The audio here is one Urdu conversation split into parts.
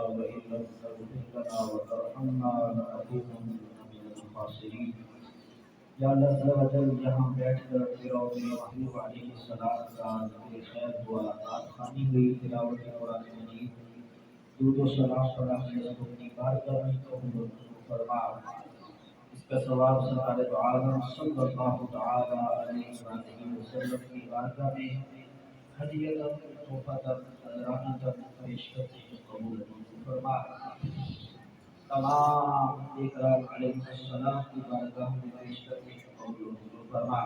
وإن لم تغفر لنا وترحمنا لنكونن من الخاسرين۔ یا اللہ عز و جل یہاں بیٹھ کر تیرا و تیرے محبوب علیہ السلام کا ذکر خیر ہوا، نعت خوانی ہوئی، تلاوت قرآن مجید، درود و سلام پڑھا، ہم نے اپنی بارگاہ میں قبول و منظور فرما۔ اس کا ثواب سرکار دو عالم صلی اللہ تعالی علیہ وآلہ وسلم کی بارگاہ میں ہدیۃ تحفۃ نذرانہ پیش کرتے ہیں، قبول و منظور فرما۔ تمام اکرام علیہ السلام کی بارگاہ میں پیش کرتے ہیں، قبول و منظور فرما۔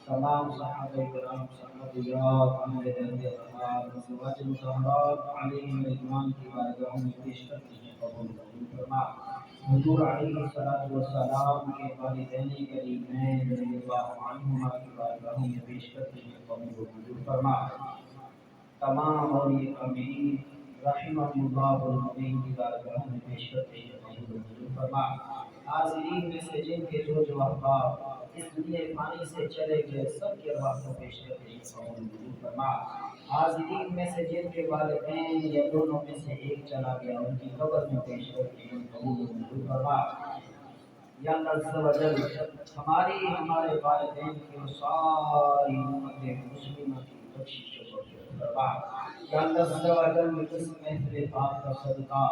تمام صحابہ کرام، صحابیات، اہل بیت اطہار، ازواج مطہرات علیہم رضوان کی بارگاہ میں پیش کرتے ہیں، قبول و منظور فرما۔ حضور علیہ الصلوۃ والسلام کے والدین کریمین رضی اللہ عنہما کی بارگاہ میں پیش کرتے ہیں، قبول و منظور فرما۔ تمام اولیاء کاملین رحمهم اللہ المبین کی بارگاہ میں پیش کرتے ہیں، قبول و منظور فرما۔ حاضرین میں سے جن کے جو احباب اس دنیا فانی سے چلے گئے، سب کے ارواح کو پیش کرتے ہیں، قبول و منظور فرما۔ حاضرین میں سے جن کے والدین یا دونوں میں سے ایک چلا گیا، ان کی قبر میں پیش کرتے ہیں، قبول و منظور فرما۔ یا اللہ عز و جل ہمارے والدین کی اور ساری امت مسلمہ کی بخشش و مغفرت فرما۔ یا اللہ عز و جل اس محفل پاک کا صدقہ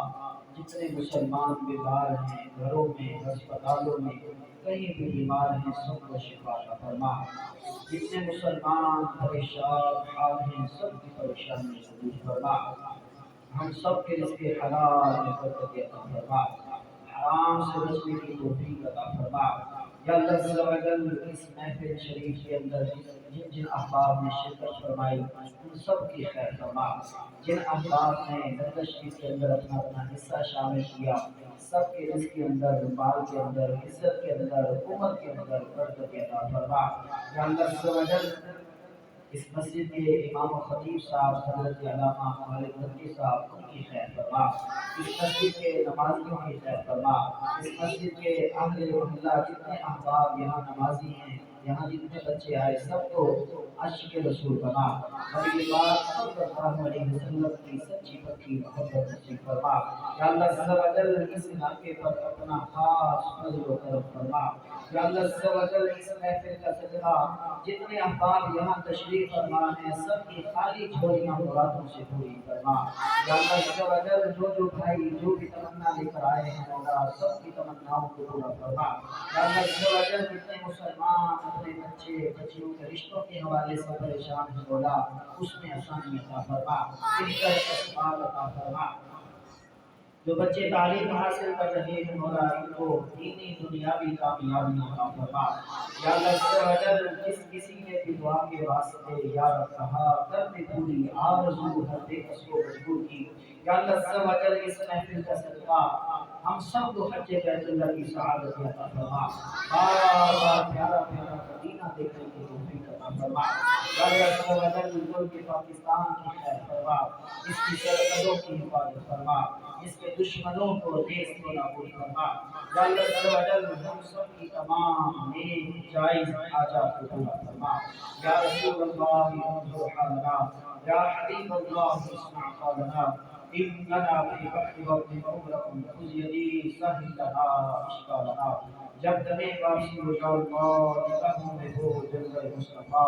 جتنے مسلمان بیمار ہیں، گھروں میں، ہسپتالوں میں، کہیں بھی بیمار ہیں، سب کو شفا عطا فرما۔ جتنے مسلمان پریشان حال ہیں، سب کی پریشانی دور فرما۔ ہم سب کے رزق حلال میں برکت عطا فرما، حرام سے بچنے کی توفیق عطا فرما۔ یا اللہ عز و جل اس محفل شریف کے اندر جن جن احباب نے شرکت فرمائی، ان سب کی خیر فرما۔ جن احباب نے نردشریف کے اندر اپنا حصہ شامل کیا، سب کے رزق کے اندر، مال کے اندر، عزت کے اندر، عمر کے اندر برکت عطا فرما۔ یا اللہ عز و جل اس مسجد کے امام و خطیب صاحب حضرت علامہ خالد نقوی صاحب، ان کی خیر فرما۔ اس مسجد کے نمازیوں کی خیر فرما۔ اس مسجد کے اہل محلہ جتنے احباب یہاں نمازی ہیں، یہاں جتنے بچے آئے، سب کو عشق رسول بنا۔ نبی پاک صلی اللہ علیہ وسلم کی سچی پکی محبت نصیب فرما۔ یا اللہ عز و جل اس علاقے پر اپنا خاص فضل و کرم فرما۔ یا اللہ عز و جل اس محفل کا صدقہ جتنے احباب یہاں تشریف فرما ہیں، سب کی خالی جھولیاں مرادوں سے پوری فرما۔ یا اللہ عز و جل جو بھائی جو بھی تمنا لے کر آئے ہیں، مولا سب کی تمناؤں کو پورا فرما۔ یا اللہ عز و جل جتنے مسلمان اپنے بچے بچیوں کے رشتوں کے حوالے سے پریشان ہیں، مولا اس میں آسانی عطا فرما، ان کا استقبال عطا فرما۔ جو بچے تعلیم حاصل کر رہے ہیں، مولا ان کو دینی دنیاوی کامیابی عطا فرما۔ یا اللہ عز و جل جس کسی نے بھی دعا کے واسطے یا رب کہا، کر دے پوری آرزو ہر بے کس کو مجبور کی۔ یا اللہ عز و جل اس محفل کا صدقہ ہم سب کو حج بیت اللہ کی سعادت عطا فرما، بار بار پیارا پیارا مدینہ دیکھنے کی توفیق عطا فرما۔ یا اللہ عز و جل ملک پاکستان کی خیر فرما، اس کی سرحدوں کی حفاظت فرما، اس کے دشمنوں کو نیز و نابود فرما۔ یا اللہ عز و جل ہم سب کی تمام نیک جائز حاجات کو پورا فرما۔ یا رسول اللہ انظر حالنا، یا حبیب اللہ اسمع قولنا، اننا فی بحر وقت عمرکم خذ یدی سہل لنا اشکالنا۔ جب تمہیں واپسی ہو جاؤ موت نگاہوں میں ہو جلوہ مصطفیٰ،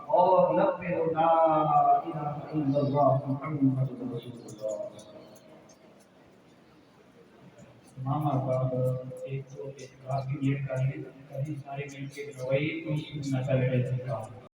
اور لب پہ ہو لا الہ الا اللہ محمد رسول اللہ۔ تمام احباب ایک تو ایک کافی یہ کہیں سارے مل کے روئی کو سننا چاہے تھے۔